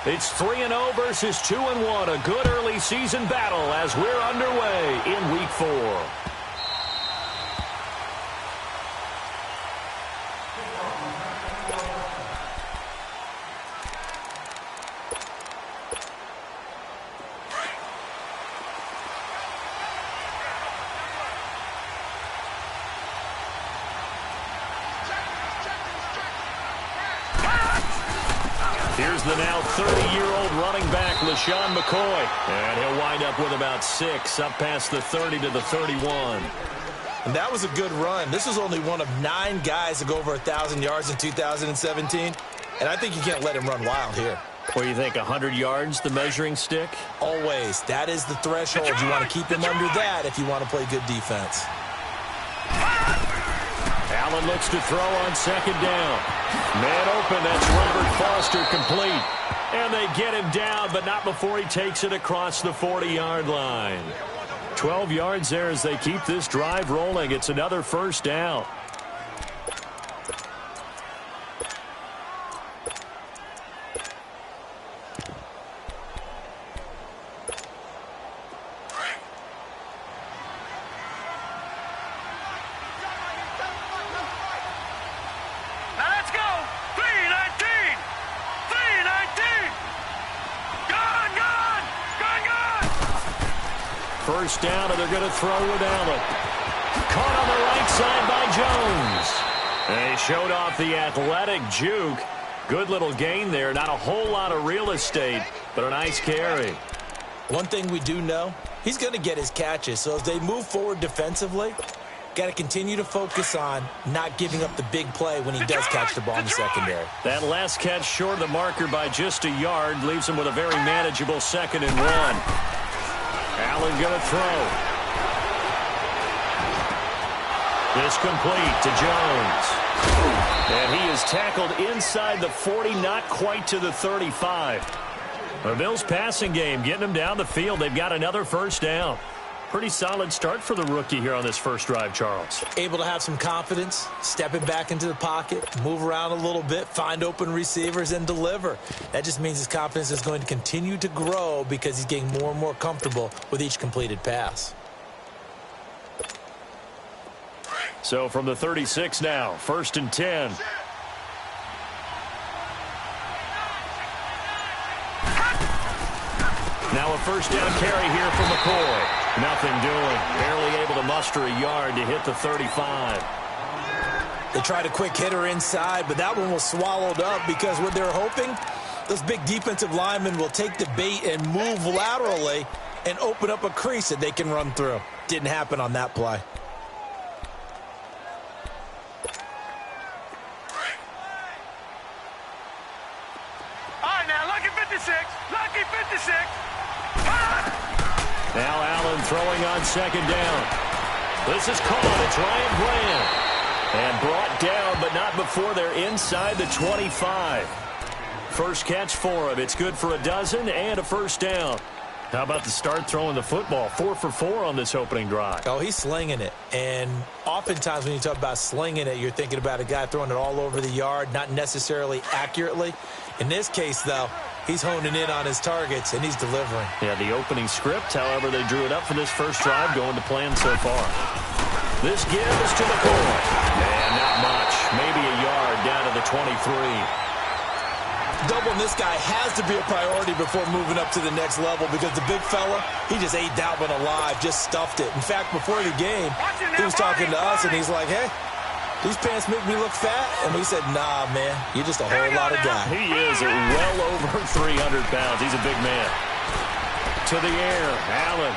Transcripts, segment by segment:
It's 3-0 versus 2-1. A good early season battle as we're underway in Week 4. Here's the now 30-year-old running back, LaShawn McCoy. And he'll wind up with about 6, up past the 30 to the 31. And that was a good run. This was only one of 9 guys to go over 1,000 yards in 2017. And I think you can't let him run wild here. What do you think, 100 yards, the measuring stick? Always. That is the threshold. You want to keep him under that if you want to play good defense. Allen looks to throw on second down. Man open, that's Robert Foster, complete. And they get him down, but not before he takes it across the 40-yard line. 12 yards there as they keep this drive rolling. It's another first down. First down, and they're going to throw with Allen. Caught on the right side by Jones. And he showed off the athletic juke. Good little gain there. Not a whole lot of real estate, but a nice carry. One thing we do know, he's going to get his catches. So as they move forward defensively, got to continue to focus on not giving up the big play when he does catch the ball in the secondary. That last catch short of the marker by just a yard leaves him with a very manageable 2nd and 1. Allen going to throw. This complete to Jones. And he is tackled inside the 40, not quite to the 35. The Bills' passing game getting them down the field. They've got another first down. Pretty solid start for the rookie here on this first drive, Charles. Able to have some confidence, stepping back into the pocket, move around a little bit, find open receivers, and deliver. That just means his confidence is going to continue to grow because he's getting more and more comfortable with each completed pass. So from the 36 now, 1st and 10. Now a first down carry here from McCoy. Nothing doing. Barely able to muster a yard to hit the 35. They tried a quick hitter inside, but that one was swallowed up because what they're hoping, those big defensive linemen will take the bait and move laterally and open up a crease that they can run through. Didn't happen on that play. All right, now, lucky 56. Lucky 56. Now Allen throwing on second down. This is caught. It's Ryan Bland. And brought down, but not before they're inside the 25. First catch for him. It's good for a dozen and a first down. How about the start throwing the football? 4 for 4 on this opening drive. Oh, he's slinging it. And oftentimes when you talk about slinging it, you're thinking about a guy throwing it all over the yard, not necessarily accurately. In this case, though, he's honing in on his targets, and he's delivering. Yeah, the opening script, however, they drew it up for this first drive, going to plan so far. This gives to McCoy. And not much. Maybe a yard down to the 23. Doubling this guy has to be a priority before moving up to the next level because the big fella, he just ate that one alive, just stuffed it. In fact, before the game, he was talking to us, and he's like, hey, these pants make me look fat? And we said, nah, man, you're just a whole lot of guy. He is well over 300 pounds. He's a big man. To the air, Allen.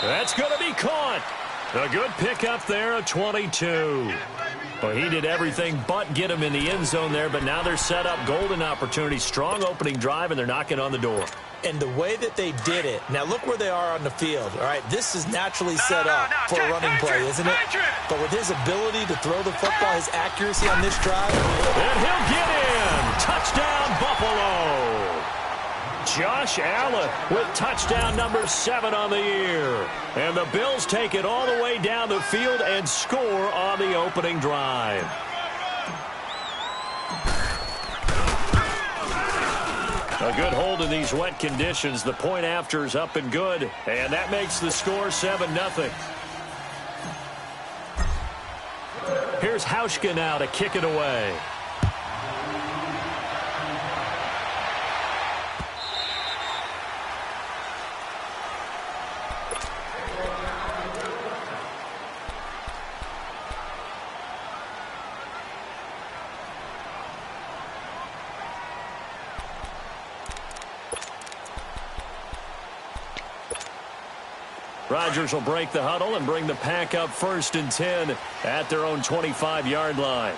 That's going to be caught. A good pickup there, a 22. Well, he did everything but get him in the end zone there, but now they're set up golden opportunity. Strong opening drive, and they're knocking on the door. And the way that they did it, now look where they are on the field. All right, this is naturally set up for a running play, isn't it? But with his ability to throw the football, his accuracy on this drive. And he'll get in. Touchdown, Buffalo. Josh Allen with touchdown number 7 on the year. And the Bills take it all the way down the field and score on the opening drive. A good hold in these wet conditions. The point after is up and good. And that makes the score 7-0. Here's Hauschka now to kick it away. Rodgers will break the huddle and bring the pack up 1st and 10 at their own 25-yard line.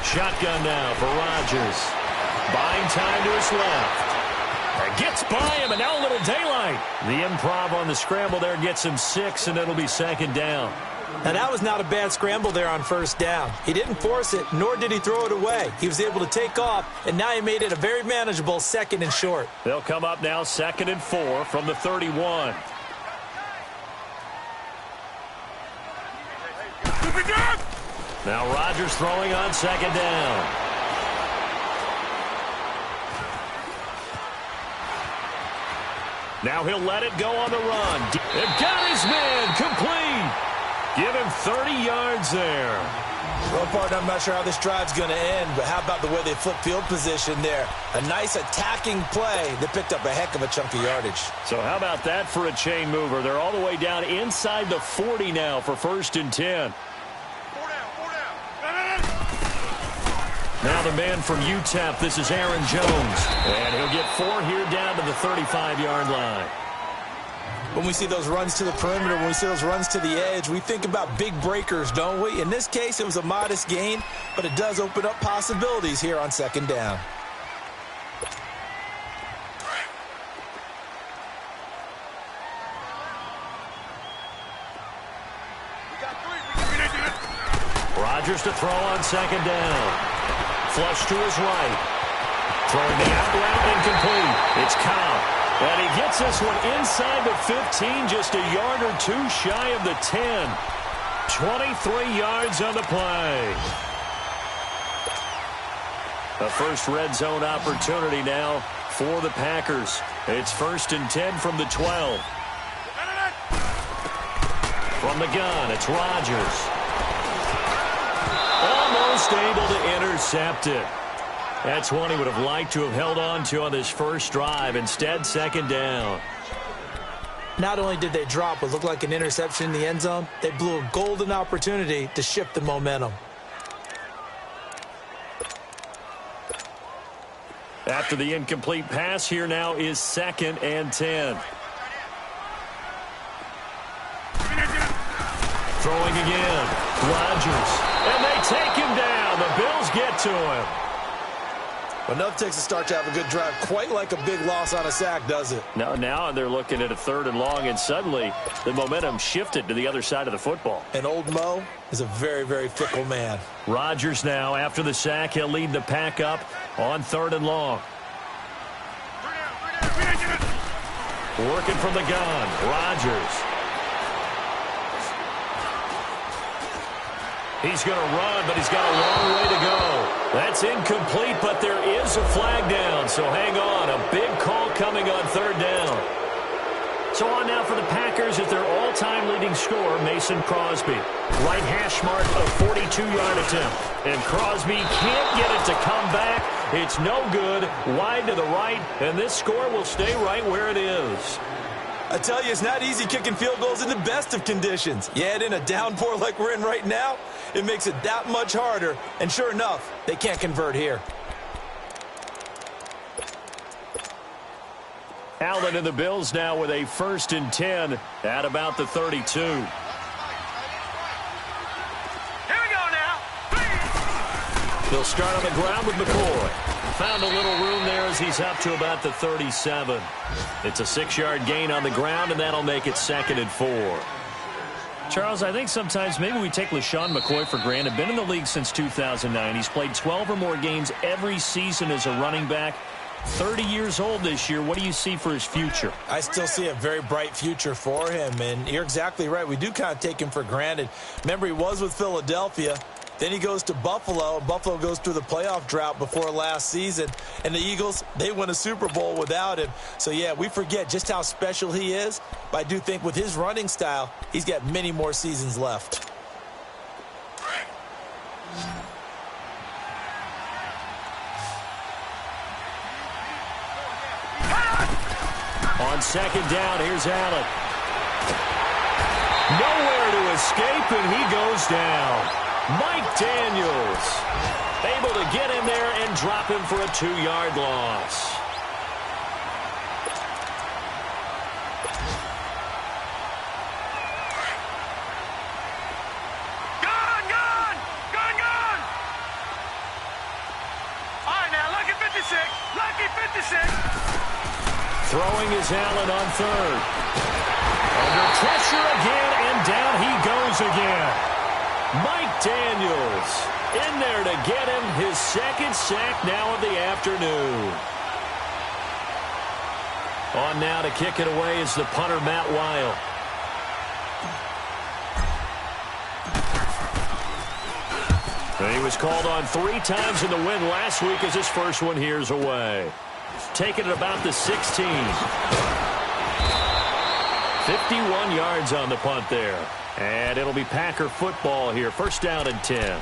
Shotgun now for Rodgers. Buying time to his left. And gets by him, and now a little daylight. The improv on the scramble there gets him 6, and it'll be 2nd down. Now, that was not a bad scramble there on 1st down. He didn't force it, nor did he throw it away. He was able to take off, and now he made it a very manageable 2nd and short. They'll come up now 2nd and 4 from the 31. Now Rodgers throwing on 2nd down. Now he'll let it go on the run. And got his man complete. Give him 30 yards there. Well, partner, I'm not sure how this drive's going to end, but how about the way they flip field position there? A nice attacking play that picked up a heck of a chunk of yardage. So how about that for a chain mover? They're all the way down inside the 40 now for 1st and 10. Now the man from UTEP, this is Aaron Jones. And he'll get 4 here down to the 35-yard line. When we see those runs to the perimeter, when we see those runs to the edge, we think about big breakers, don't we? In this case, it was a modest gain, but it does open up possibilities here on 2nd down. Rodgers to throw on 2nd down. Flush to his right. Throwing the out route incomplete. It's Cobb. And he gets this one inside the 15, just a yard or 2 shy of the 10. 23 yards on the play. A first red zone opportunity now for the Packers. It's 1st and 10 from the 12. From the gun, it's Rodgers. Almost able to intercept it. That's one he would have liked to have held on to on this first drive. Instead, 2nd down. Not only did they drop what looked like an interception in the end zone, they blew a golden opportunity to shift the momentum. After the incomplete pass, here now is 2nd and 10. Throwing again. Rodgers. And they take him down. The Bills get to him. Enough takes a start to have a good drive, quite like a big loss on a sack, does it? No, now they're looking at a 3rd and long, and suddenly the momentum shifted to the other side of the football. And old Mo is a very, very fickle man. Rodgers now, after the sack, he'll lead the pack up on 3rd and long. Working from the gun, Rodgers. He's going to run, but he's got a long way to go. That's incomplete, but there is a flag down, so hang on. A big call coming on 3rd down. So on now for the Packers is their all-time leading scorer, Mason Crosby. Right hash mark, a 42-yard attempt. And Crosby can't get it to come back. It's no good, wide to the right, and this score will stay right where it is. I tell you, it's not easy kicking field goals in the best of conditions. You add in a downpour like we're in right now, it makes it that much harder. And sure enough, they can't convert here. Allen and the Bills now with a 1st and 10 at about the 32. Here we go now. They'll start on the ground with McCoy. Found a little room there as he's up to about the 37. It's a 6-yard gain on the ground, and that'll make it 2nd and 4. Charles, I think sometimes maybe we take LaShawn McCoy for granted. Been in the league since 2009. He's played 12 or more games every season as a running back. 30 years old this year. What do you see for his future? I still see a very bright future for him, and you're exactly right. We do kind of take him for granted. Remember, he was with Philadelphia. Then he goes to Buffalo. Buffalo goes through the playoff drought before last season. And the Eagles, they win a Super Bowl without him. So, yeah, we forget just how special he is. But I do think with his running style, he's got many more seasons left. On second down, here's Allen. Nowhere to escape, and he goes down. Mike Daniels able to get in there and drop him for a 2-yard loss. Gone! All right, now, lucky 56. Lucky 56. Throwing is Allen on third. Under pressure again, and down he goes again. Mike Daniels in there to get him his second sack now of the afternoon. On now to kick it away is the punter, Matt Weil. He was called on 3 times in the win last week as his first one here's away. Taking it about the 16. 51 yards on the punt there. And it'll be Packer football here. First down and 10.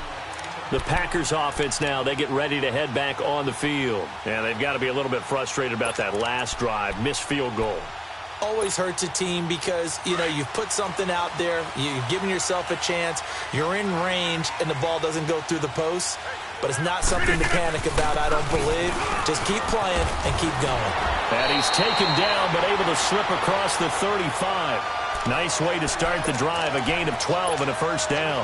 The Packers offense now, they get ready to head back on the field. And they've got to be a little bit frustrated about that last drive. Missed field goal. Always hurts a team because, you know, you've put something out there. You've given yourself a chance. You're in range, and the ball doesn't go through the posts. But it's not something to panic about, I don't believe. Just keep playing and keep going. And he's taken down, but able to slip across the 35. Nice way to start the drive, a gain of 12 and a first down.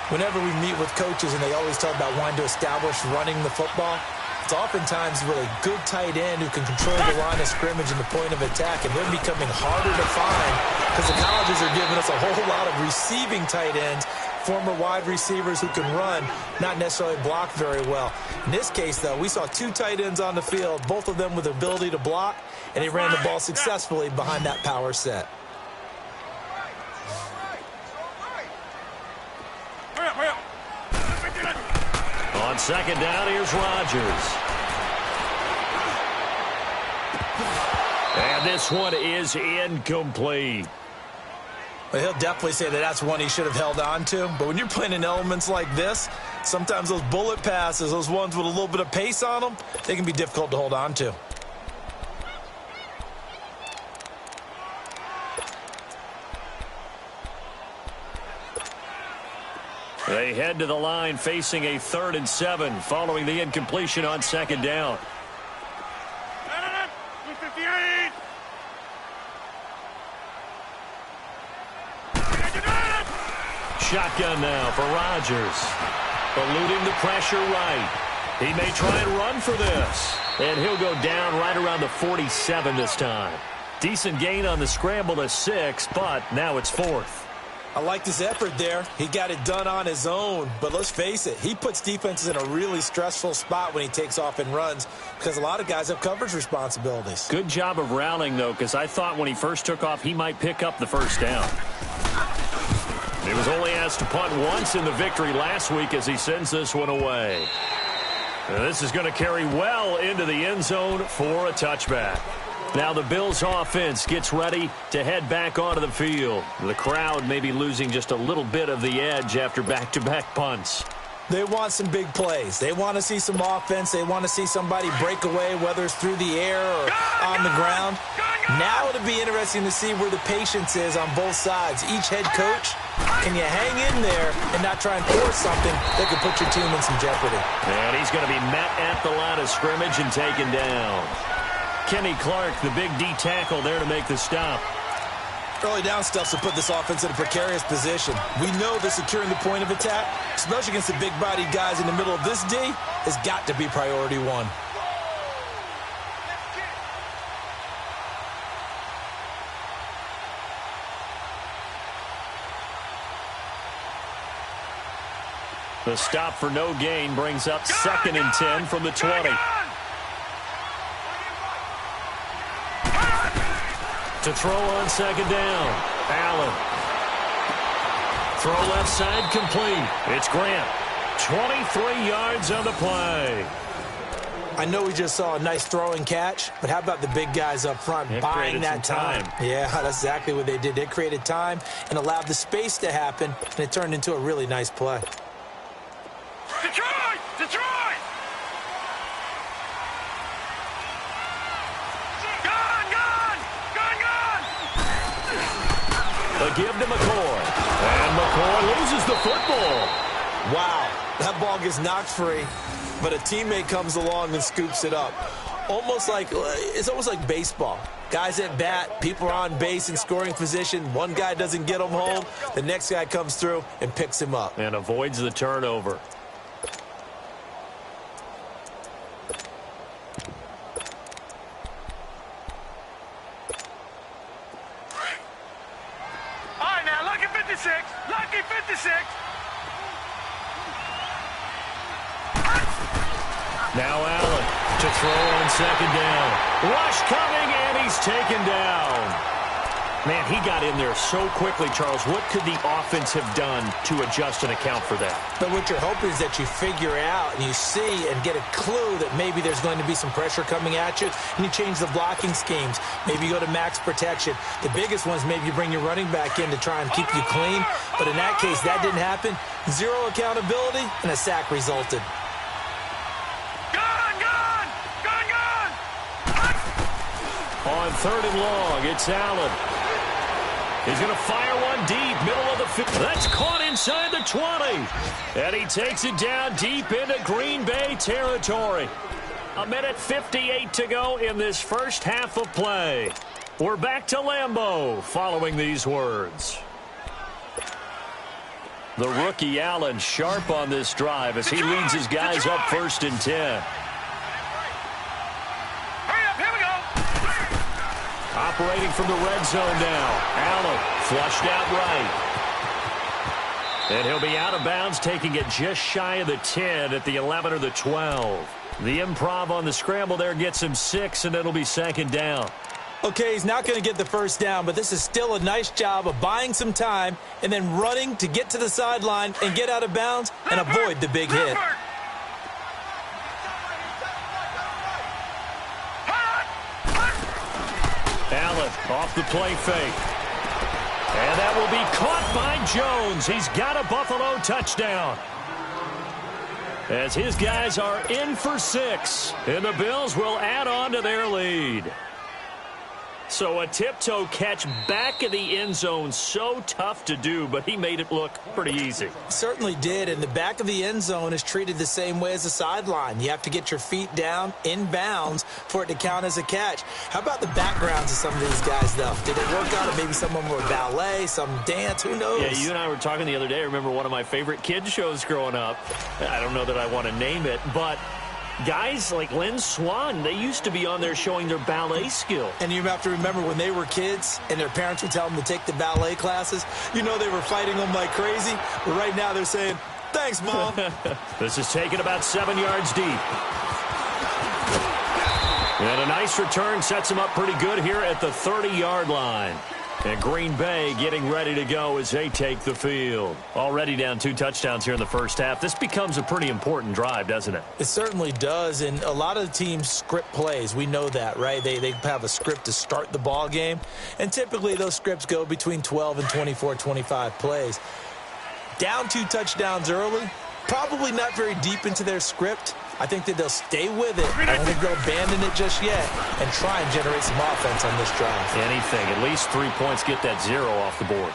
Whenever we meet with coaches and they always talk about wanting to establish running the football, it's oftentimes really good tight end who can control the line of scrimmage and the point of attack, and they're becoming harder to find because the colleges are giving us a whole lot of receiving tight ends, former wide receivers who can run, not necessarily block very well. In this case, though, we saw 2 tight ends on the field, both of them with the ability to block, and they ran the ball successfully behind that power set. On second down, here's Rodgers. And this one is incomplete. Well, he'll definitely say that that's one he should have held on to. But when you're playing in elements like this, sometimes those bullet passes, those ones with a little bit of pace on them, they can be difficult to hold on to. They head to the line facing a 3rd and 7 following the incompletion on second down. 258. Shotgun now for Rodgers. Eluding the pressure right. He may try and run for this. And he'll go down right around the 47 this time. Decent gain on the scramble to 6, but now it's 4th. I liked his effort there. He got it done on his own. But let's face it, he puts defenses in a really stressful spot when he takes off and runs because a lot of guys have coverage responsibilities. Good job of rallying, though, because I thought when he first took off, he might pick up the first down. He was only asked to punt once in the victory last week as he sends this one away. And this is going to carry well into the end zone for a touchback. Now the Bills offense gets ready to head back onto the field. The crowd may be losing just a little bit of the edge after back-to-back punts. They want some big plays. They want to see some offense. They want to see somebody break away, whether it's through the air or on the ground. Now it'll be interesting to see where the patience is on both sides. Each head coach, can you hang in there and not try and force something that could put your team in some jeopardy? And he's going to be met at the line of scrimmage and taken down. Kenny Clark, the big D tackle there to make the stop. Early down stuff to put this offense in a precarious position. We know that securing the point of attack, especially against the big-bodied guys in the middle of this D, has got to be priority 1. The stop for no gain brings up 2nd and 10 from the 20. To throw on 2nd down. Allen. Throw left side complete. It's Grant. 23 yards on the play. I know we just saw a nice throwing catch, but how about the big guys up front buying that time? Yeah, that's exactly what they did. They created time and allowed the space to happen, and it turned into a really nice play. Detroit! Detroit! Gone! Gone! Gone! Gone! The give to McCoy. And McCoy loses the football. Wow, that ball gets knocked free, but a teammate comes along and scoops it up. It's almost like baseball. Guys at bat, people are on base in scoring position. One guy doesn't get him home. The next guy comes through and picks him up. And avoids the turnover. All right, now, lucky 56. Lucky 56. Now Allen to throw on 2nd down. Rush coming, and he's taken down. Man, he got in there so quickly, Charles. What could the offense have done to adjust and account for that? But what you're hoping is that you figure out and you see and get a clue that maybe there's going to be some pressure coming at you, and you change the blocking schemes. Maybe you go to max protection. The biggest ones, maybe you bring your running back in to try and keep you clean. But in that case, that didn't happen. Zero accountability, and a sack resulted. On 3rd and long, it's Allen. He's going to fire one deep, middle of the field. That's caught inside the 20. And he takes it down deep into Green Bay territory. 1:58 to go in this first half of play. We're back to Lambeau following these words. The rookie Allen sharp on this drive as he leads his guys up 1st and 10. Operating from the red zone now. Allen flushed out right. And he'll be out of bounds, taking it just shy of the 10 at the 11 or the 12. The improv on the scramble there gets him 6, and it'll be 2nd down. Okay, he's not going to get the first down, but this is still a nice job of buying some time and then running to get to the sideline and get out of bounds and avoid the big hit. Allen off the play fake. And that will be caught by Jones. He's got a Buffalo touchdown. As his guys are in for 6. And the Bills will add on to their lead. So a tiptoe catch back in the end zone, so tough to do, but he made it look pretty easy. Certainly did, and the back of the end zone is treated the same way as the sideline. You have to get your feet down in bounds for it to count as a catch. How about the backgrounds of some of these guys, though? Did it work out, or maybe some of them were ballet, some dance, who knows? Yeah, you and I were talking the other day. I remember one of my favorite kids shows growing up. I don't know that I want to name it, but guys like Lynn Swan, they used to be on there showing their ballet skill. And you have to remember when they were kids and their parents would tell them to take the ballet classes, you know they were fighting them like crazy. But right now they're saying, thanks, Mom. This is taken about 7 yards deep. And a nice return sets him up pretty good here at the 30-yard line. And Green Bay getting ready to go as they take the field. Already down 2 touchdowns here in the first half. This becomes a pretty important drive, doesn't it? It certainly does, and a lot of the teams script plays. We know that, right? They have a script to start the ball game, and typically those scripts go between 12 and 24, 25 plays. Down 2 touchdowns early, probably not very deep into their script. I think that they'll stay with it. I don't think they'll abandon it just yet and try and generate some offense on this drive. Anything. At least 3 points. Get that 0 off the board.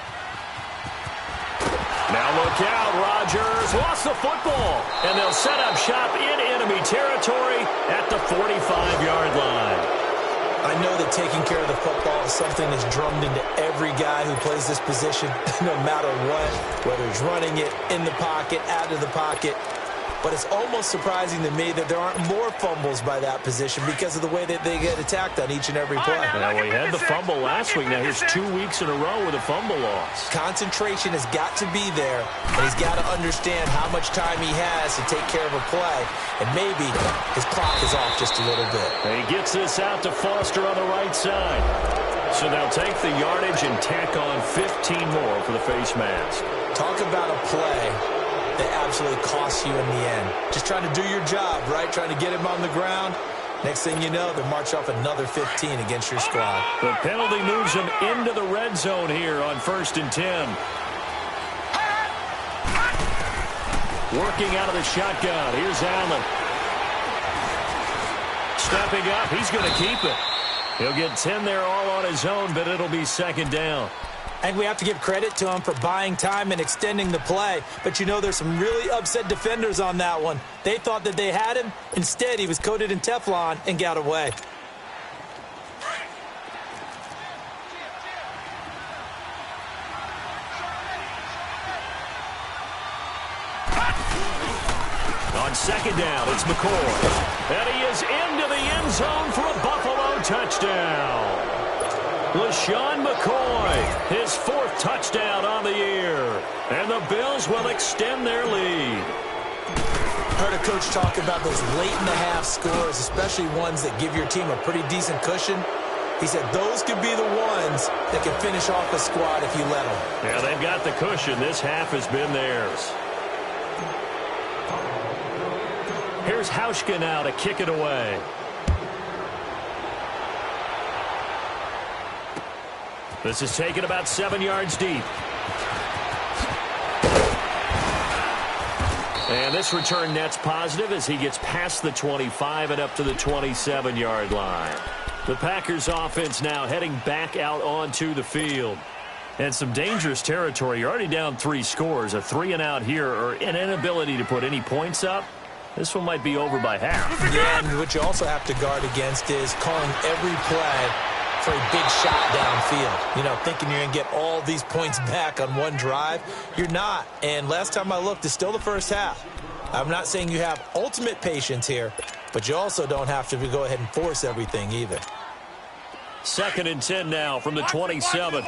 Now look out. Rodgers lost the football. And they'll set up shop in enemy territory at the 45-yard line. I know that taking care of the football is something that's drummed into every guy who plays this position, no matter what, whether he's running it, in the pocket, out of the pocket. But it's almost surprising to me that there aren't more fumbles by that position because of the way that they get attacked on each and every play. Well, we had the fumble last week. Now here's 2 weeks in a row with a fumble loss. Concentration has got to be there, and he's got to understand how much time he has to take care of a play, and maybe his clock is off just a little bit. And he gets this out to Foster on the right side. So they'll take the yardage and tack on 15 more for the face mask. Talk about a play that absolutely costs you in the end. Just trying to do your job, right? Trying to get him on the ground. Next thing you know, they march off another 15 against your squad. The penalty moves them into the red zone here on 1st and 10. Working out of the shotgun. Here's Allen. Stepping up. He's going to keep it. He'll get 10 there all on his own, but it'll be 2nd down. I think we have to give credit to him for buying time and extending the play. But, you know, there's some really upset defenders on that one. They thought that they had him. Instead, he was coated in Teflon and got away. On 2nd down, it's McCoy. And he is into the end zone for a Buffalo touchdown. LaShawn McCoy, his 4th touchdown on the year. And the Bills will extend their lead. Heard a coach talk about those late-in-the-half scores, especially ones that give your team a pretty decent cushion. He said those could be the ones that can finish off a squad if you let them. Yeah, they've got the cushion. This half has been theirs. Here's Hauschka now to kick it away. This is taken about 7 yards deep. And this return net's positive as he gets past the 25 and up to the 27-yard line. The Packers offense now heading back out onto the field. And some dangerous territory. You're already down 3 scores. A 3-and-out here or an inability to put any points up. This one might be over by half. Yeah, and what you also have to guard against is calling every play for a big shot downfield. You know, thinking you're going to get all these points back on one drive. You're not. And last time I looked, it's still the first half. I'm not saying you have ultimate patience here, but you also don't have to go ahead and force everything either. 2nd and 10 now from the 27.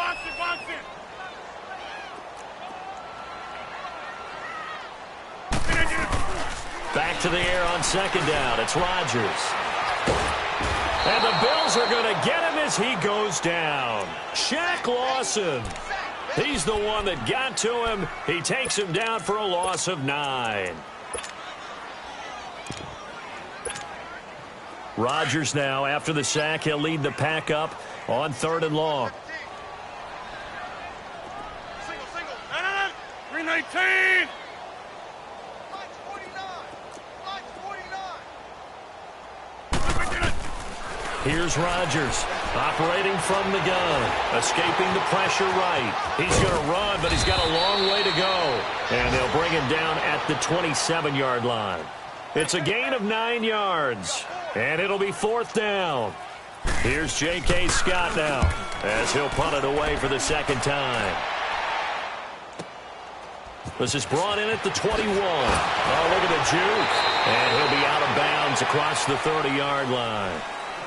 Back to the air on 2nd down. It's Rodgers. And the Bills are going to get him as he goes down. Shaq Lawson. He's the one that got to him. He takes him down for a loss of 9. Rodgers now, after the sack, he'll lead the pack up on 3rd and long. Single. No. 319. Here's Rodgers, operating from the gun, escaping the pressure right. He's going to run, but he's got a long way to go. And they'll bring him down at the 27-yard line. It's a gain of 9 yards, and it'll be 4th down. Here's J.K. Scott now, as he'll punt it away for the 2nd time. This is brought in at the 21. Oh, look at the juke. And he'll be out of bounds across the 30-yard line.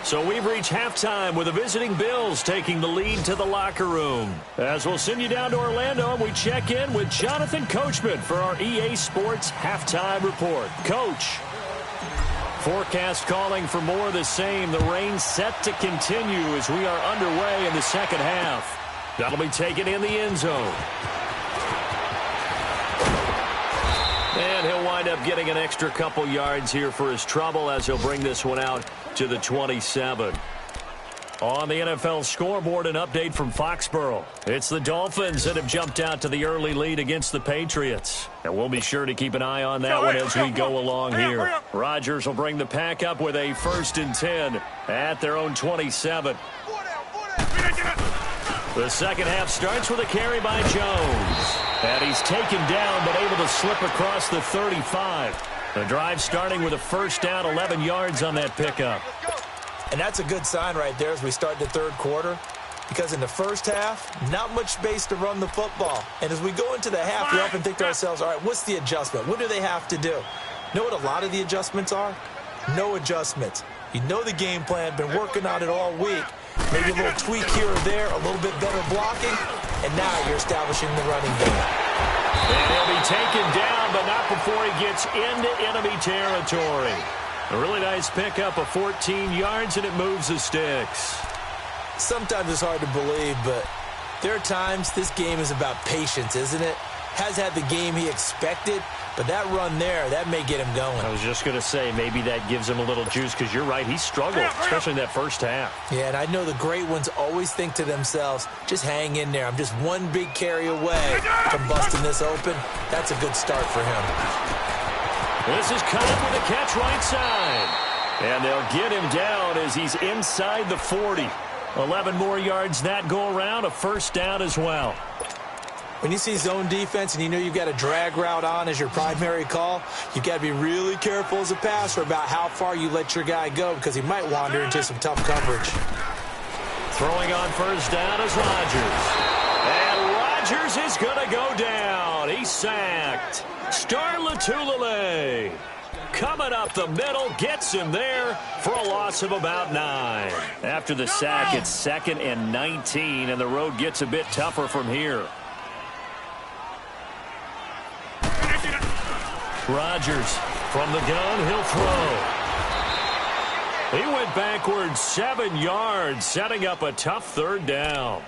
So we've reached halftime with the visiting Bills taking the lead to the locker room. As we'll send you down to Orlando, and we check in with Jonathan Coachman for our EA Sports Halftime Report. Coach. Forecast calling for more of the same. The rain set to continue as we are underway in the 2nd half. That'll be taken in the end zone. And he'll wind up getting an extra couple yards here for his trouble as he'll bring this one out to the 27. On the NFL scoreboard, an update from Foxborough. It's the Dolphins that have jumped out to the early lead against the Patriots. And we'll be sure to keep an eye on that one as we go along here. Rodgers will bring the pack up with a 1st and 10 at their own 27. The 2nd half starts with a carry by Jones. And he's taken down but able to slip across the 35. The drive starting with a 1st down, 11 yards on that pickup. And that's a good sign right there as we start the 3rd quarter. Because in the first half, not much space to run the football. And as we go into the half, we often think to ourselves, all right, what's the adjustment? What do they have to do? Know what a lot of the adjustments are? No adjustments. You know the game plan, been working on it all week. Maybe a little tweak here or there, a little bit better blocking, and now you're establishing the running game. And he'll be taken down, but not before he gets into enemy territory. A really nice pickup of 14 yards, and it moves the sticks. Sometimes it's hard to believe, but there are times this game is about patience, isn't it? Has had the game he expected, but that run there, that may get him going. I was just going to say, maybe that gives him a little juice, because you're right, he struggled, especially in that first half. Yeah, and I know the great ones always think to themselves, just hang in there. I'm just one big carry away from busting this open. That's a good start for him. This is Cobb with a catch right side. And they'll get him down as he's inside the 40. 11 more yards that go around, a first down as well. When you see zone defense and you know you've got a drag route on as your primary call, you've got to be really careful as a passer about how far you let your guy go because he might wander into some tough coverage. Throwing on first down is Rodgers. And Rodgers is going to go down. He's sacked. Star Latulele coming up the middle, gets him there for a loss of about 9. After the sack, it's 2nd and 19, and the road gets a bit tougher from here. Rodgers from the gun, he'll throw. He went backwards 7 yards, setting up a tough third down.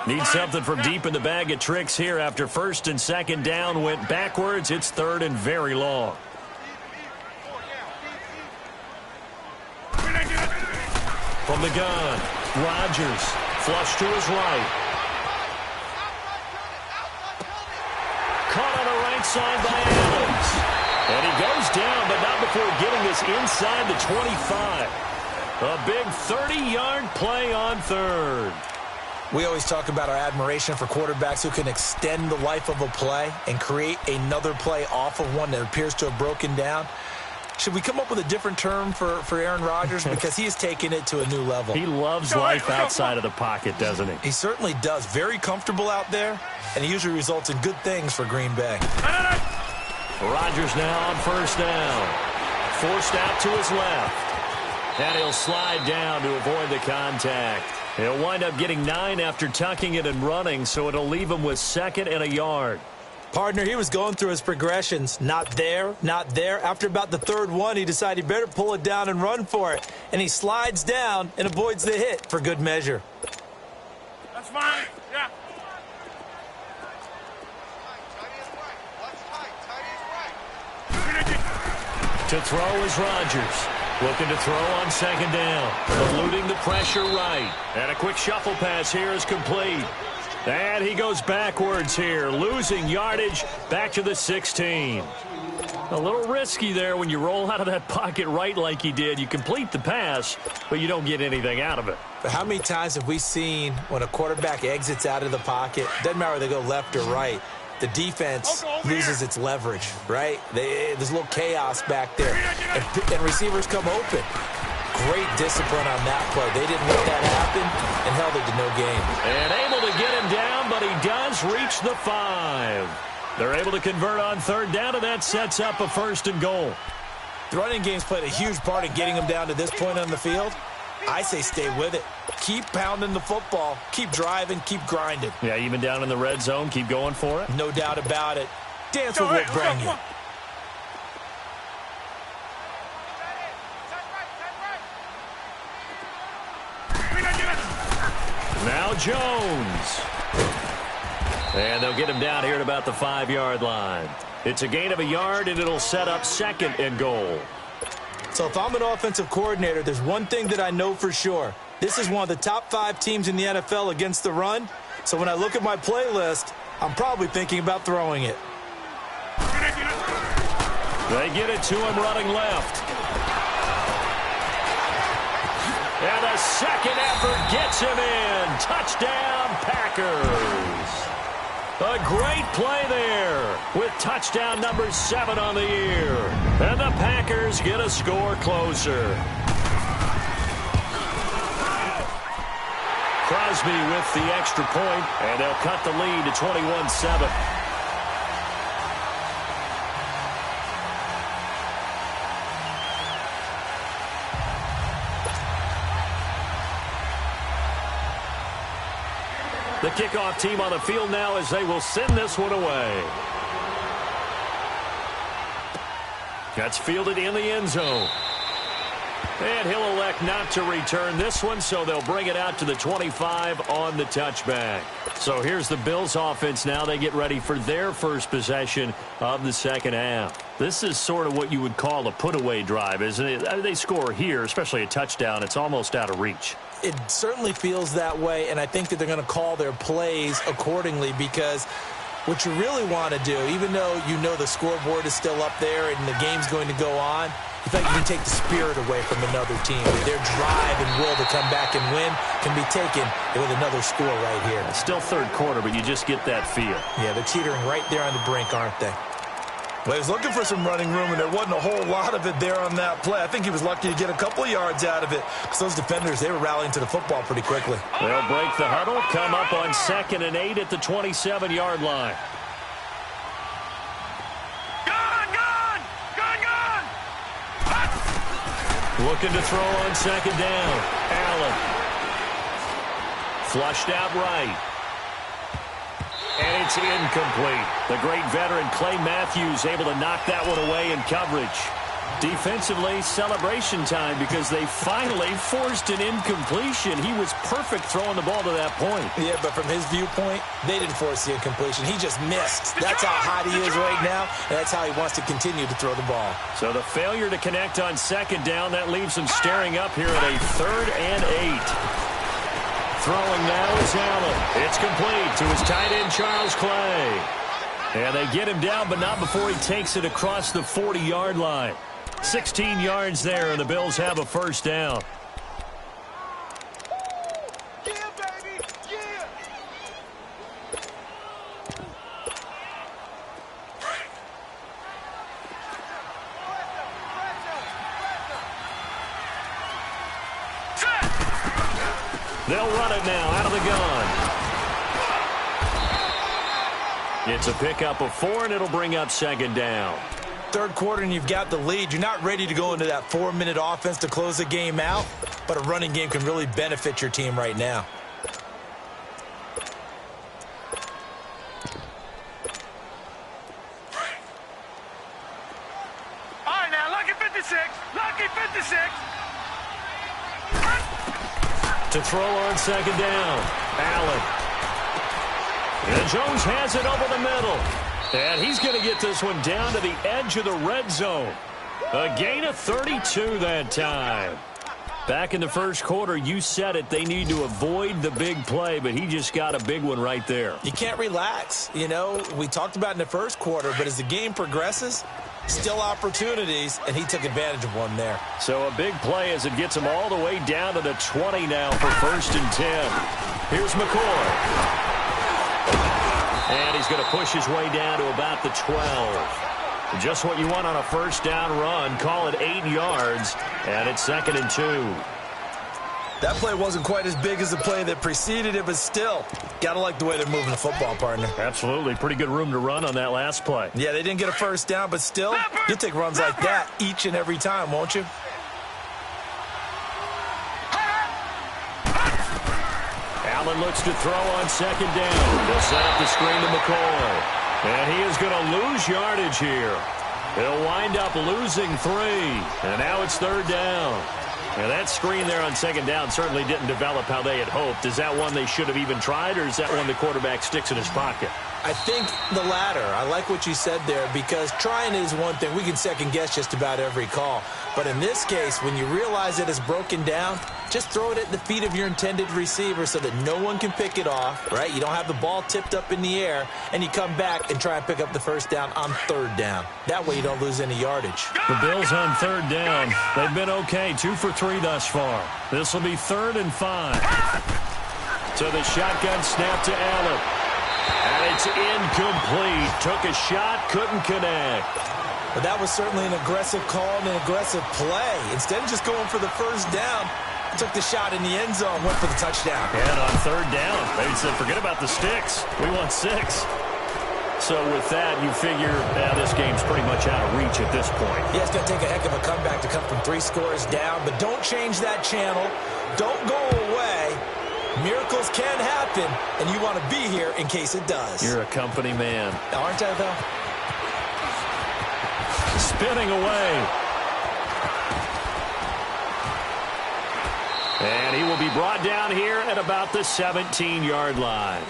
Need something from deep in the bag of tricks here after 1st and 2nd down went backwards. It's 3rd and very long. From the gun, Rodgers, flush to his right. Caught on the right side by Adams. And he goes down, but not before getting this inside the 25. A big 30-yard play on 3rd. We always talk about our admiration for quarterbacks who can extend the life of a play and create another play off of one that appears to have broken down. Should we come up with a different term for Aaron Rodgers? Because he has taken it to a new level. He loves life outside of the pocket, doesn't he? He certainly does. Very comfortable out there, and he usually results in good things for Green Bay. Rodgers now on first down. Forced out to his left. And he'll slide down to avoid the contact. He'll wind up getting 9 after tucking it and running, so it'll leave him with 2nd and a yard. Partner, he was going through his progressions. Not there, not there. After about the 3rd one, he decided he better pull it down and run for it. And he slides down and avoids the hit for good measure. That's fine. Yeah. To throw is Rodgers. Looking to throw on 2nd down. Eluding the pressure right. And a quick shuffle pass here is complete. And he goes backwards here, losing yardage back to the 16. A little risky there when you roll out of that pocket right like he did. You complete the pass, but you don't get anything out of it. But how many times have we seen when a quarterback exits out of the pocket, doesn't matter whether they go left or right, the defense loses its leverage, right? There's a little chaos back there, and receivers come open. Great discipline on that play. They didn't let that happen and held it to no gain. And able to get him down, but he does reach the 5. They're able to convert on 3rd down, and that sets up a 1st and goal. The running game's played a huge part in getting him down to this point on the field. I say stay with it. Keep pounding the football. Keep driving. Keep grinding. Yeah, even down in the red zone, keep going for it. No doubt about it. Dance with what bring you. Now Jones. And they'll get him down here at about the 5-yard line. It's a gain of a yard, and it'll set up 2nd and goal. So if I'm an offensive coordinator, there's one thing that I know for sure. This is one of the top 5 teams in the NFL against the run. So when I look at my playlist, I'm probably thinking about throwing it. They get it to him running left. And the 2nd effort gets him in. Touchdown, Packers. A great play there with touchdown number 7 on the year. And the Packers get a score closer. Crosby with the extra point, and they'll cut the lead to 21-7. The kickoff team on the field now as they will send this one away. That's fielded in the end zone. And he'll elect not to return this one, so they'll bring it out to the 25 on the touchback. So here's the Bills offense now. They get ready for their first possession of the second half. This is sort of what you would call a put-away drive, isn't it? They score here, especially a touchdown. It's almost out of reach. It certainly feels that way, and I think that they're going to call their plays accordingly because what you really want to do, even though you know the scoreboard is still up there and the game's going to go on, you think you can take the spirit away from another team. Their drive and will to come back and win can be taken with another score right here. It's still third quarter, but you just get that feel. Yeah, they're teetering right there on the brink, aren't they? Well, he was looking for some running room, and there wasn't a whole lot of it there on that play. I think he was lucky to get a couple of yards out of it because those defenders, they were rallying to the football pretty quickly. They'll break the huddle, come up on 2nd and 8 at the 27-yard line. Looking to throw on 2nd down. Allen. Flushed out right. And it's incomplete. The great veteran Clay Matthews able to knock that one away in coverage. Defensively, celebration time because they finally forced an incompletion. He was perfect throwing the ball to that point. Yeah, but from his viewpoint, they didn't force the incompletion. He just missed. That's how hot he is right now, and that's how he wants to continue to throw the ball. So the failure to connect on 2nd down, that leaves him staring up here at a 3rd and 8. Throwing now is Allen. It's complete to his tight end, Charles Clay. And they get him down, but not before he takes it across the 40-yard line. 16 yards there, and the Bills have a first down. Yeah, baby, yeah. They'll run it now out of the gun. It's a pickup of 4, and it'll bring up 2nd down. Third quarter and you've got the lead. You're not ready to go into that 4-minute offense to close the game out, but a running game can really benefit your team right now. All right, now, lucky 56. Lucky 56. To throw on 2nd down. Allen. And Jones has it over the middle. And he's going to get this one down to the edge of the red zone. A gain of 32 that time. Back in the first quarter, you said it, they need to avoid the big play, but he just got a big one right there. You can't relax. You know, we talked about in the first quarter, but as the game progresses, still opportunities, and he took advantage of one there. So a big play as it gets him all the way down to the 20 now for 1st and 10. Here's McCoy. And he's going to push his way down to about the 12. Just what you want on a first down run. Call it 8 yards, and it's 2nd and 2. That play wasn't quite as big as the play that preceded it, but still, got to like the way they're moving the football, partner. Absolutely. Pretty good room to run on that last play. Yeah, they didn't get a first down, but still, you'll take runs like that each and every time, won't you? Allen looks to throw on 2nd down. They'll set up the screen to McCoy. And he is going to lose yardage here. He'll wind up losing 3. And now it's 3rd down. And that screen there on 2nd down certainly didn't develop how they had hoped. Is that one they should have even tried, or is that one the quarterback sticks in his pocket? I think the latter. I like what you said there because trying is one thing. We can second guess just about every call. But in this case, when you realize it is broken down, just throw it at the feet of your intended receiver so that no one can pick it off, right? You don't have the ball tipped up in the air, and you come back and try and pick up the first down on 3rd down. That way you don't lose any yardage. The Bills on 3rd down. They've been okay, 2 for 3 thus far. This will be 3rd and 5. To the shotgun snap to Allen. And it's incomplete. Took a shot, couldn't connect. But that was certainly an aggressive call and an aggressive play. Instead of just going for the first down, Took the shot in the end zone, went for the touchdown. And on third down, they said, forget about the sticks. We want 6. So with that, you figure this game's pretty much out of reach at this point. Yeah, it's going to take a heck of a comeback to come from 3 scores down, but don't change that channel. Don't go away. Miracles can happen, and you want to be here in case it does. You're a company man. Aren't I, though? Spinning away. And he will be brought down here at about the 17-yard line.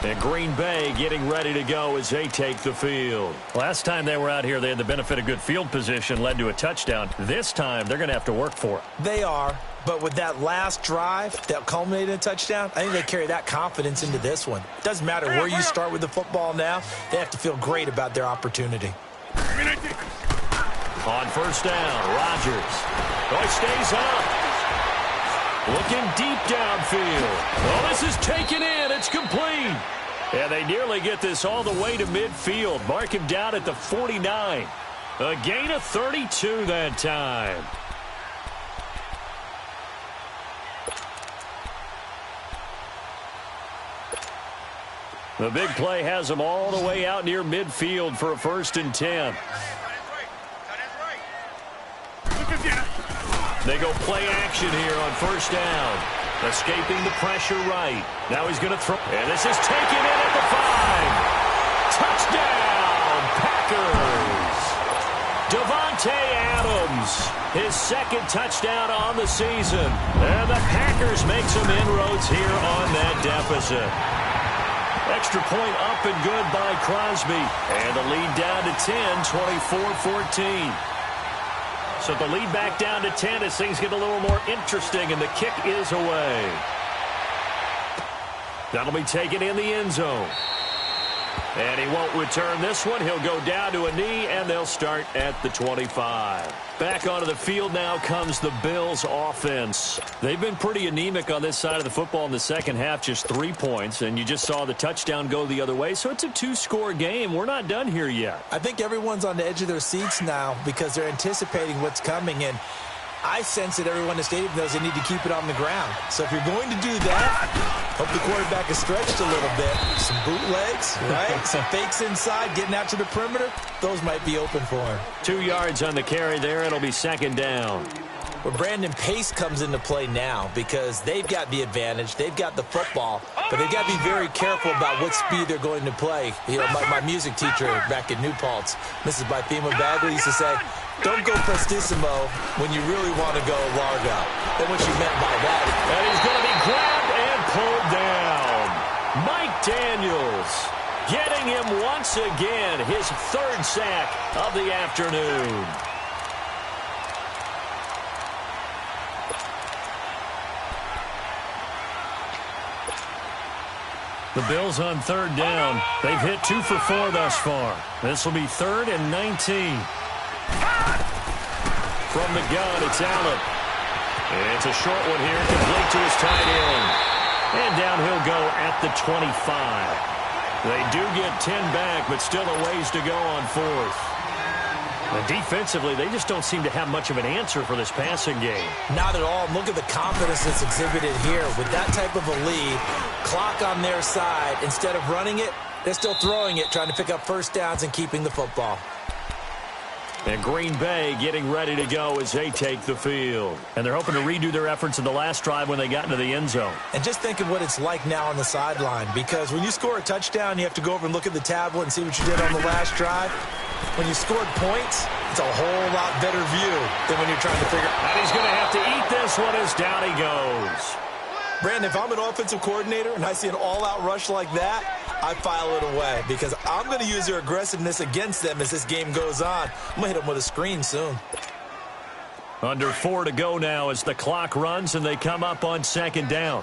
And Green Bay getting ready to go as they take the field. Last time they were out here, they had the benefit of good field position, led to a touchdown. This time, they're going to have to work for it. They are, but with that last drive that culminated in a touchdown, I think they carry that confidence into this one. It doesn't matter where you start with the football now. They have to feel great about their opportunity. On first down, Rodgers. He stays up. Looking deep downfield. Oh, this is taken in. It's complete. And they nearly get this all the way to midfield. Mark him down at the 49. A gain of 32 that time. The big play has them all the way out near midfield for a 1st and 10. They go play action here on first down. Escaping the pressure right. Now he's going to throw. And this is taken in at the 5. Touchdown, Packers. Davante Adams, his 2nd touchdown on the season. And the Packers make some inroads here on that deficit. Extra point up and good by Crosby. And the lead down to 10, 24-14. So the lead back down to 10 as things get a little more interesting, and the kick is away. That'll be taken in the end zone. And he won't return this one. He'll go down to a knee, and they'll start at the 25. Back onto the field now comes the Bills offense. They've been pretty anemic on this side of the football in the second half, just 3 points, and you just saw the touchdown go the other way. So it's a 2-score game. We're not done here yet. I think everyone's on the edge of their seats now because they're anticipating what's coming, and I sense that everyone in the stadium knows they need to keep it on the ground. So if you're going to do that, hope the quarterback is stretched a little bit. Some bootlegs, right? Some fakes inside, getting out to the perimeter. Those might be open for him. 2 yards on the carry there. It'll be 2nd down. Well, Brandon, pace comes into play now because they've got the advantage. They've got the football, but they've got to be very careful about what speed they're going to play. You know, my music teacher back in New Paltz, Mrs. Bythema Bagley, used to say, don't go prestissimo when you really want to go largo. And what she meant by that. And he's going to be grabbed and pulled down. Mike Daniels getting him once again, his 3rd sack of the afternoon. The Bills on 3rd down. They've hit 2 for 4 thus far. This will be 3rd and 19. From the gun, it's Allen. And it's a short one here, complete to his tight end. And down he'll go at the 25. They do get 10 back, but still a ways to go on 4th. And defensively, they just don't seem to have much of an answer for this passing game. Not at all. Look at the confidence that's exhibited here. With that type of a lead, clock on their side, instead of running it, they're still throwing it, trying to pick up first downs and keeping the football. And Green Bay getting ready to go as they take the field. And they're hoping to redo their efforts in the last drive when they got into the end zone. And just think of what it's like now on the sideline, because when you score a touchdown, you have to go over and look at the tablet and see what you did on the last drive. When you scored points, it's a whole lot better view than when you're trying to figure out. And he's going to have to eat this one as down he goes. Brandon, if I'm an offensive coordinator and I see an all-out rush like that, I file it away because I'm going to use their aggressiveness against them as this game goes on. I'm going to hit them with a screen soon. Under 4 to go now as the clock runs and they come up on 2nd down.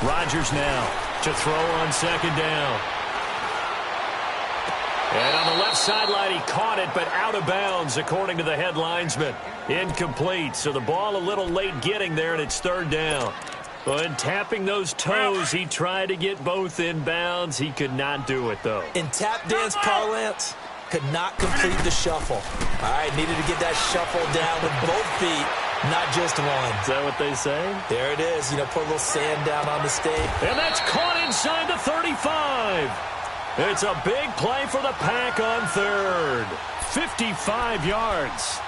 Rodgers now to throw on 2nd down. And on the left sideline, he caught it, but out of bounds, according to the head linesman. Incomplete, so the ball a little late getting there, and it's 3rd down. But tapping those toes, he tried to get both in bounds. He could not do it, though. In tap dance parlance, could not complete the shuffle. All right, needed to get that shuffle down with both feet, not just one. Is that what they say? There it is. You know, put a little sand down on the stake. And that's caught inside the 35. It's a big play for the Pack on third. 55 yards.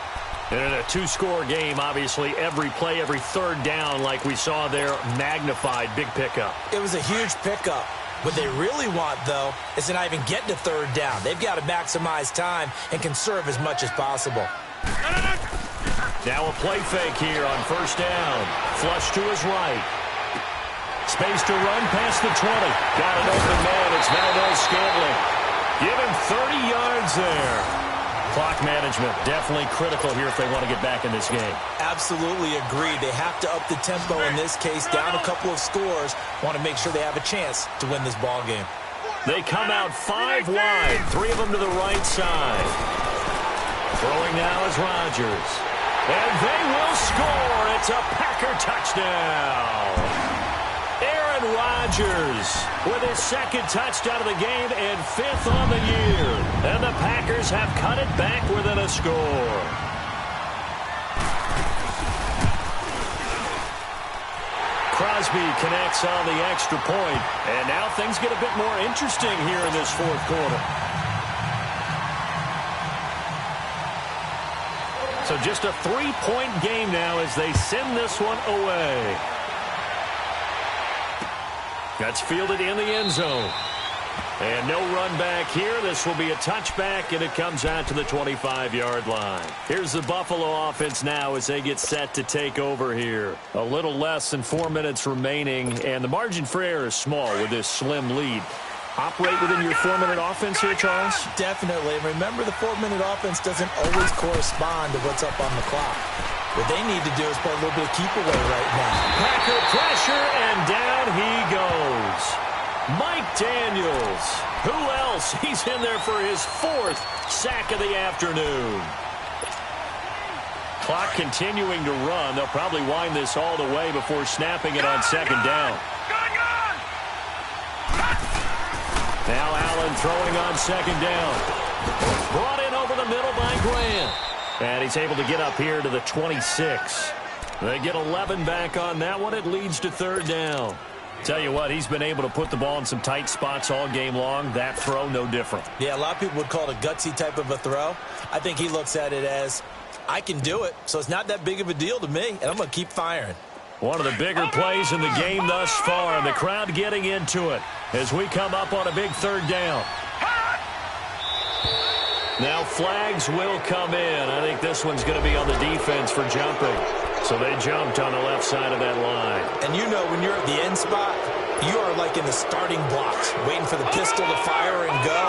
And in a two-score game, obviously, every play, every third down, like we saw there, magnified, big pickup. It was a huge pickup. What they really want, though, is to not even get to third down. They've got to maximize time and conserve as much as possible. Now a play fake here on first down. Flush to his right. Space to run past the 20. Got an open man. It's Valdez-Scantling. Give him 30 yards there. Clock management definitely critical here if they want to get back in this game. Absolutely agreed. They have to up the tempo in this case, down a couple of scores. Want to make sure they have a chance to win this ball game. They come out 5 wide, 3 of them to the right side. Throwing now is Rodgers. And they will score. It's a Packer touchdown. Aaron Rodgers with his second touchdown of the game and 5th on the year. And the Packers have cut it back within a score. Crosby connects on the extra point. And now things get a bit more interesting here in this fourth quarter. So just a 3-point game now as they send this one away. That's fielded in the end zone. And no run back here. This will be a touchback, and it comes out to the 25-yard line. Here's the Buffalo offense now as they get set to take over here. A little less than 4 minutes remaining, and the margin for error is small with this slim lead. Operate within your 4-minute offense here, Charles? Definitely. And remember, the 4-minute offense doesn't always correspond to what's up on the clock. What they need to do is play a little bit of keep away right now. Packer pressure, and down he goes. Mike Daniels. Who else? He's in there for his 4th sack of the afternoon. Clock continuing to run. They'll probably wind this all the way before snapping it on second down. Now Allen throwing on second down. Brought in over the middle by Grant. And he's able to get up here to the 26. They get 11 back on that one. It leads to third down. Tell you what, he's been able to put the ball in some tight spots all game long. That throw, no different. Yeah, a lot of people would call it a gutsy type of a throw. I think he looks at it as, I can do it, so it's not that big of a deal to me, and I'm going to keep firing. One of the bigger plays in the game thus far, and the crowd getting into it as we come up on a big third down. Now flags will come in. I think this one's going to be on the defense for jumping. So they jumped on the left side of that line. And you know when you're at the end spot, you are like in the starting blocks, waiting for the pistol to fire and go,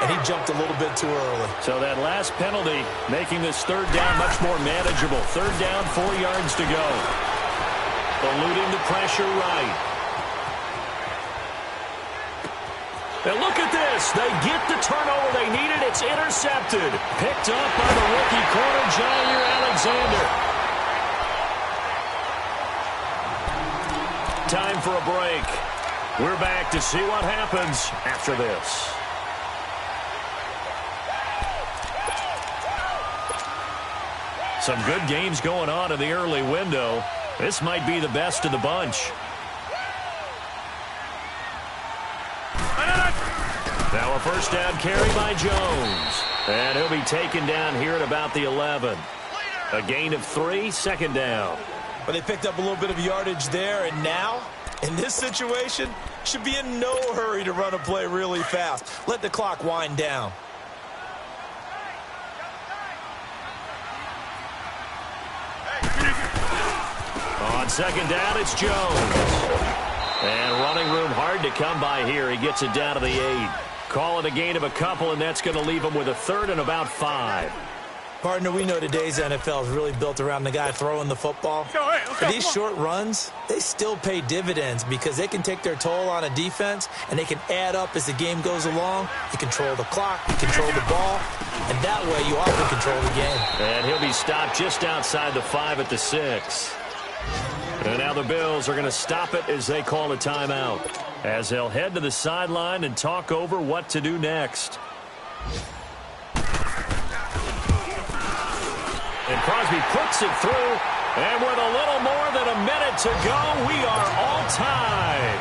and he jumped a little bit too early. So that last penalty making this third down much more manageable. Third down, 4 yards to go. Eluding the pressure right. And look at this. They get the turnover they needed. It's intercepted. Picked up by the rookie corner, Jair Alexander. Time for a break. We're back to see what happens after this. Some good games going on in the early window. This might be the best of the bunch. Now a first down carry by Jones. And he'll be taken down here at about the 11. A gain of 3, second down. But they picked up a little bit of yardage there, and now, in this situation, should be in no hurry to run a play really fast. Let the clock wind down. On second down, it's Jones. And running room hard to come by here. He gets it down to the 8. Call it a gain of a couple, and that's going to leave him with a third and about 5. Partner, we know today's NFL is really built around the guy throwing the football. But these short runs, they still pay dividends because they can take their toll on a defense, and they can add up as the game goes along. You control the clock, you control the ball, and that way you often control the game. And he'll be stopped just outside the 5 at the 6. And now the Bills are going to stop it as they call a timeout, as they'll head to the sideline and talk over what to do next. and Crosby puts it through. And with a little more than a minute to go, we are all tied.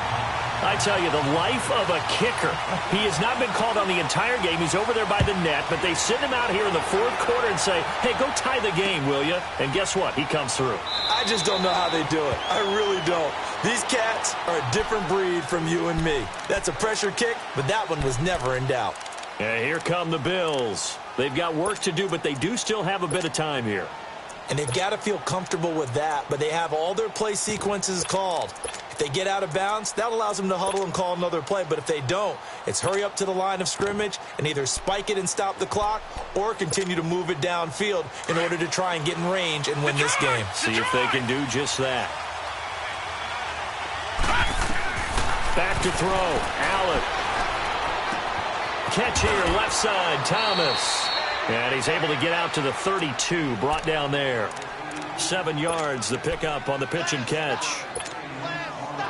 I tell you, the life of a kicker. He has not been called on the entire game. He's over there by the net, but they send him out here in the fourth quarter and say, hey, go tie the game, will you? And guess what? He comes through. I just don't know how they do it. I really don't. These cats are a different breed from you and me. That's a pressure kick, but that one was never in doubt. And here come the Bills. They've got work to do, but they do still have a bit of time here. And they've got to feel comfortable with that, but they have all their play sequences called. If they get out of bounds, that allows them to huddle and call another play. But if they don't, it's hurry up to the line of scrimmage and either spike it and stop the clock or continue to move it downfield in order to try and get in range and win this game. See if they can do just that. Back to throw. Allen. Catch here, left side, Thomas. And he's able to get out to the 32, brought down there. 7 yards, the pickup on the pitch and catch.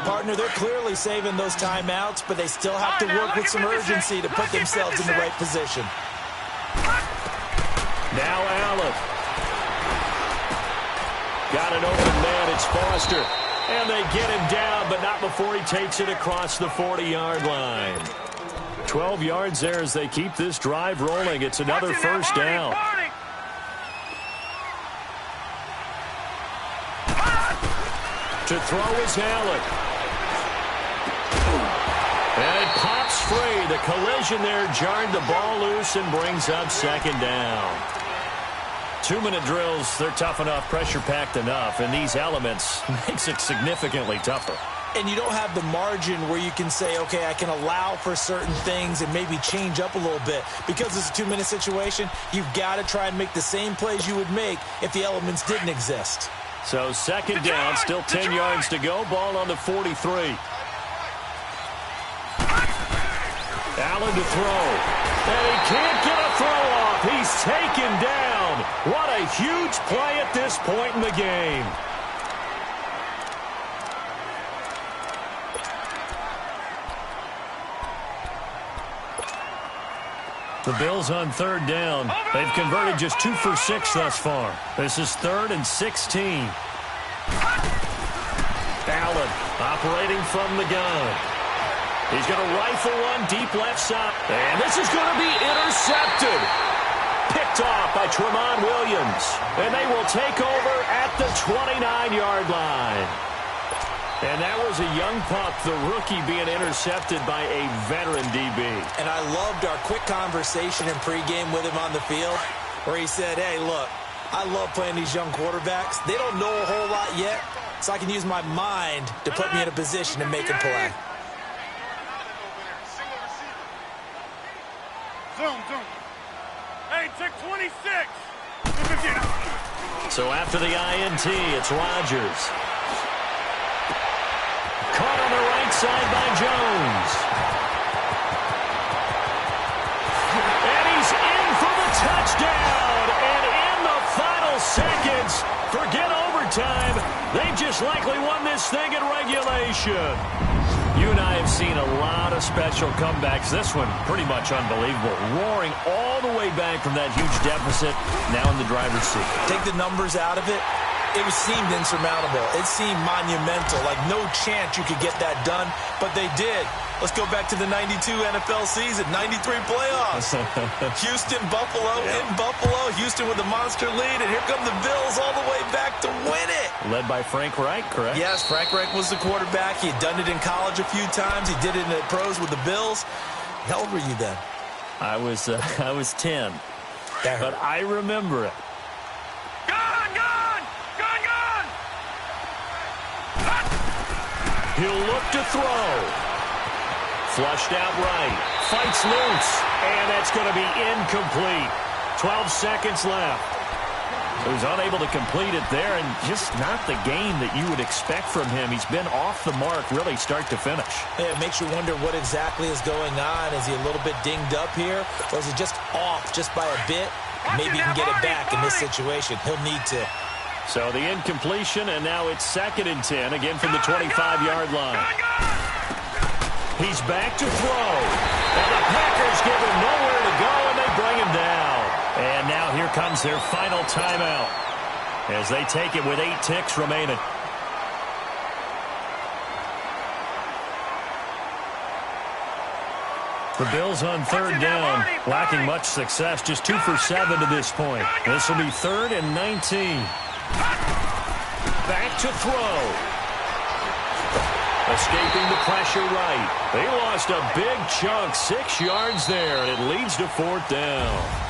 Partner, they're clearly saving those timeouts, but they still have to work with some urgency to put themselves in the right position. Now Allen. Got an open man, it's Foster. And they get him down, but not before he takes it across the 40-yard line. 12 yards there as they keep this drive rolling. It's another first down. To throw is Allen. And it pops free. The collision there jarred the ball loose and brings up second down. 2-minute drills, they're tough enough, pressure-packed enough, and these elements makes it significantly tougher. And you don't have the margin where you can say, okay, I can allow for certain things and maybe change up a little bit. Because it's a 2-minute situation, you've got to try and make the same plays you would make if the elements didn't exist. So second down, still 10 yards to go. Ball on the 43. Allen to throw. And he can't get a throw off. He's taken down. What a huge play at this point in the game. The Bills on third down. They've converted just 2 for 6 thus far. This is 3rd and 16. Allen operating from the gun. He's going to rifle one deep left side. And this is going to be intercepted. Picked off by Tramon Williams. And they will take over at the 29-yard line. And that was a young pup, the rookie, being intercepted by a veteran DB. And I loved our quick conversation in pregame with him on the field where he said, hey, look, I love playing these young quarterbacks. They don't know a whole lot yet, so I can use my mind to put me in a position to make a play. Zoom. Hey, check 26. So after the INT, it's Rodgers. Caught on the right side by Jones. And he's in for the touchdown. And in the final seconds, forget overtime. They've just likely won this thing in regulation. You and I have seen a lot of special comebacks. This one, pretty much unbelievable. Roaring all the way back from that huge deficit, now in the driver's seat. Take the numbers out of it. It seemed insurmountable. It seemed monumental, like no chance you could get that done, but they did. Let's go back to the 92 NFL season, 93 playoffs. Houston, Buffalo, in Buffalo. Houston with a monster lead, and here come the Bills all the way back to win it. Led by Frank Reich, correct? Yes, Frank Reich was the quarterback. He had done it in college a few times. He did it in the pros with the Bills. How old were you then? I was 10, but I remember it. He'll look to throw. Flushed out right. Fights loose. And that's going to be incomplete. 12 seconds left. So he's unable to complete it there, and just not the game that you would expect from him. He's been off the mark really start to finish. Yeah, it makes you wonder what exactly is going on. Is he a little bit dinged up here, or is he just off just by a bit? Maybe he can get it back in this situation. He'll need to. So the incompletion, and now it's 2nd and 10, again from the 25-yard line. He's back to throw. And the Packers give him nowhere to go, and they bring him down. And now here comes their final timeout. as they take it with 8 ticks remaining. The Bills on third down, lacking much success, just 2 for 7 to this point. This will be 3rd and 19. Back to throw. Escaping the pressure right. They lost a big chunk, 6 yards there, and it leads to 4th down.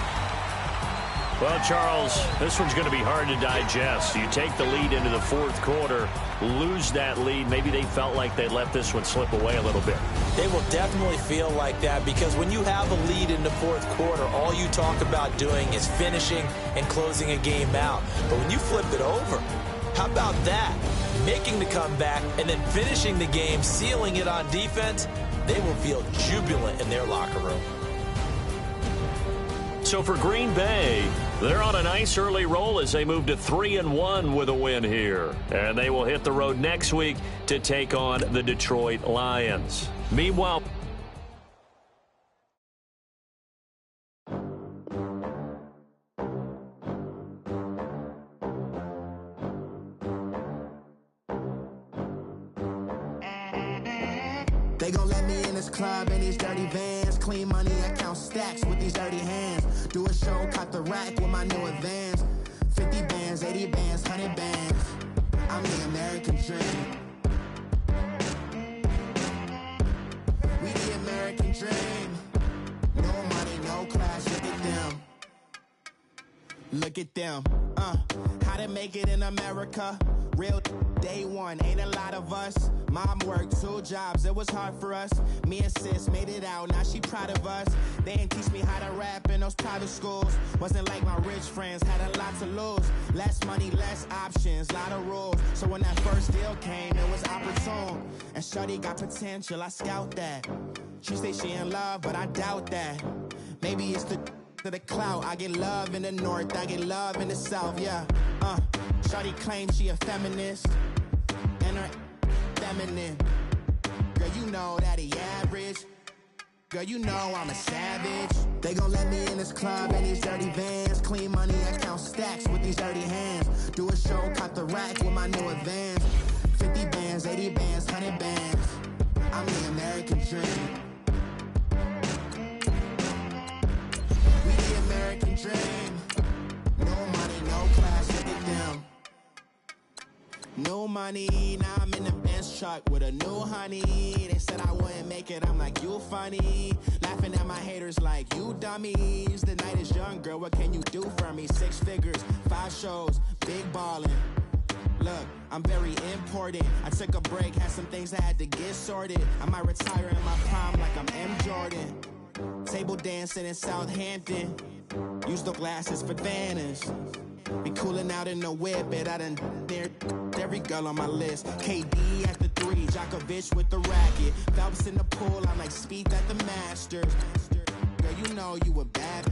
Well, Charles, this one's going to be hard to digest. You take the lead into the 4th quarter, lose that lead. Maybe they felt like they let this one slip away a little bit. They will definitely feel like that because when you have a lead in the 4th quarter, all you talk about doing is finishing and closing a game out. But when you flip it over, how about that? Making the comeback and then finishing the game, sealing it on defense, they will feel jubilant in their locker room. So for Green Bay, they're on a nice early roll as they move to 3-1 with a win here. And they will hit the road next week to take on the Detroit Lions. Meanwhile, they gon' let me in this club in these dirty vans. Clean money, I count stacks with these dirty hands. Do a show, caught the rack with my new advance. 50 bands, 80 bands, 100 bands. I'm the American dream. We the American dream. No money, no class, look at them. Look at them. How to make it in America. Real day one, ain't a lot of us. Mom worked 2 jobs, it was hard for us. Me and sis made it out, now she proud of us. They didn't teach me how to rap in those private schools. Wasn't like my rich friends, had a lot to lose. Less money, less options, lot of rules. So when that first deal came, it was opportune. And shorty got potential, I scout that. She say she in love, but I doubt that. Maybe it's the clout. I get love in the north, I get love in the south, yeah. Shorty claims she a feminist, and her feminine. Girl, you know that he average. Girl, you know I'm a savage. They gon' let me in this club in these dirty vans. Clean money, I count stacks with these dirty hands. Do a show, caught the rack with my new advance. 50 bands, 80 bands, 100 bands. I'm the American dream. We the American dream. No money, no class, look at them. No money, now I'm in the Benz truck with a new honey. They said I wouldn't make it, I'm like, you funny. Laughing at my haters like, you dummies. The night is young, girl, what can you do for me? 6 figures, 5 shows, big ballin'. Look, I'm very important. I took a break, had some things I had to get sorted. I might retire in my prime like I'm M. Jordan. Table dancing in Southampton. Use the glasses for Vanish. Be cooling out in the whip, but I done dared every girl on my list. KD at the 3, Djokovic with the racket. Phelps in the pool, I'm like Speed at the Masters. Girl, you know you a bad.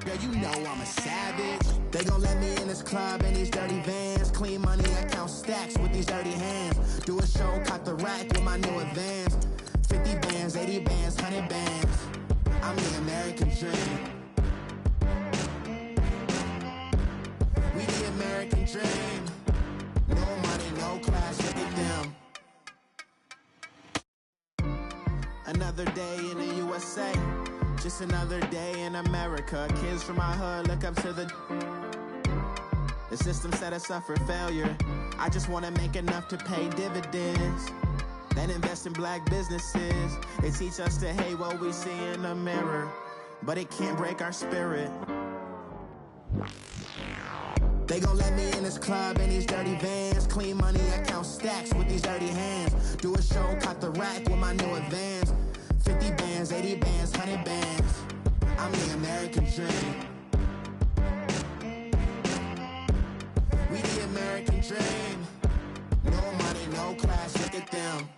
Girl, you know I'm a savage. They gon' let me in this club in these dirty vans. Clean money, I count stacks with these dirty hands. Do a show, caught the rack with my new advance. 50 bands, 80 bands, 100 bands. I'm the American dream. We the American dream. No money, no class, look at them. Another day in the USA. Just another day in America. Kids from my hood look up to the system set us up for failure. I just want to make enough to pay dividends. Then invest in black businesses. They teach us to hate what we see in the mirror, but it can't break our spirit. They gon' let me in this club in these dirty vans. Clean money, I count stacks with these dirty hands. Do a show, caught the rack with my new advance. 50 bands, 80 bands, 100 bands. I'm the American dream. We the American dream. No money, no class, look at them.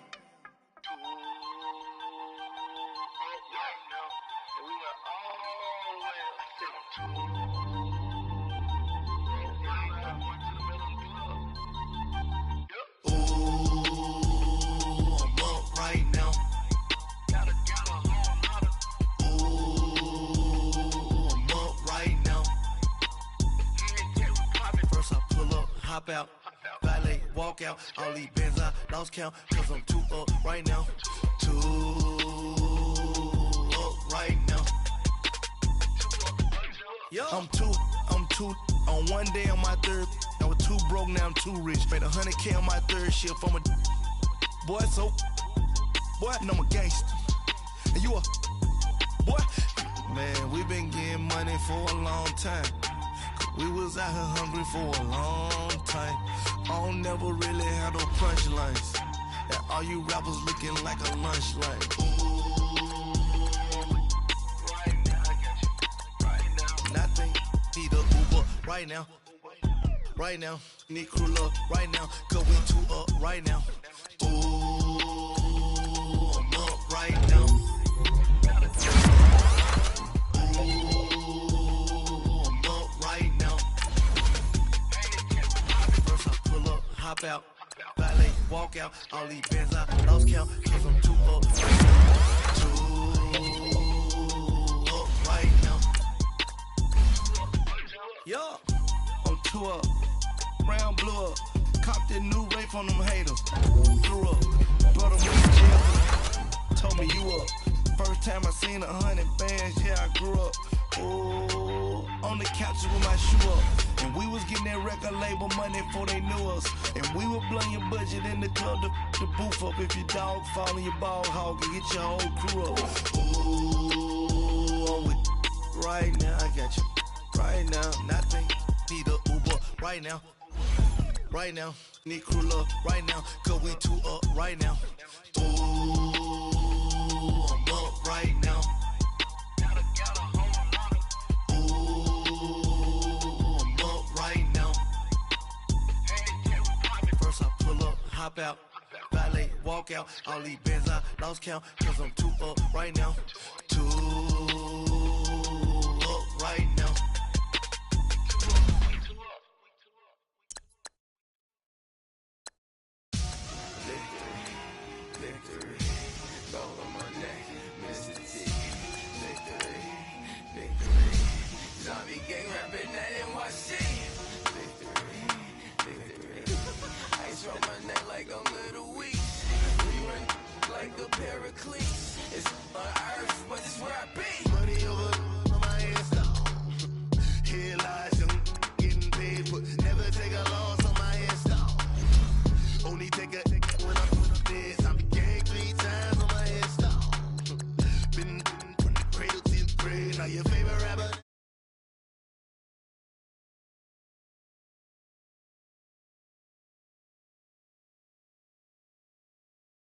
hop out, valet, walk out. All these bands I lost count, cause I'm too up right now. Too up right now. I'm too on one day on my third. I was too broke, now I'm too rich. Made 100K on my third shift. I'm a boy, so boy, and I'm a gangster. And you a boy. Man, we been getting money for a long time. We was out here hungry for a long time. I don't never really have no punchlines. And all you rappers looking like a lunch line. Right now, I got you. Right now. Nothing. Need a Uber right now. Right now. Need crew love right now. Cause we too up right now. Ooh, I'm up right now. Hop out, valet, walk out. All these bands I lost count, cause I'm too up right now. Too up right now. Yo, I'm too up. Round blew up. Copped that new rape on them haters. Threw up. Brought them in jail. Told me you up. First time I seen 100 bands, yeah, I grew up. Ooh, on the couches with my shoe up. And we was getting that record label money before they knew us. And we were blowing your budget in the club to boof up. If your dog fall in your ball hog and get your whole crew up. Ooh, I'm with right now, I got you. Right now, nothing. Need a Uber right now. Right now, need crew love right now. Cause we too up right now. Ooh, I'm up right now. Hop out, valet, walk out. All these bands I lost count, cause I'm too up right now. Too up right now. Victory, gold on my neck, Mr. T. Victory, zombie gang rapping that NYC. Ice on my neck like a little weak. We run like a paraclete. It's on earth, but it's where I be. Money over on my headstone. Here lies young, getting paid, but never take a loss on my headstone. Only take a when I'm dead. I'm gang 3 times on my headstone. Been from the cradle to the grave. Now your favorite rapper.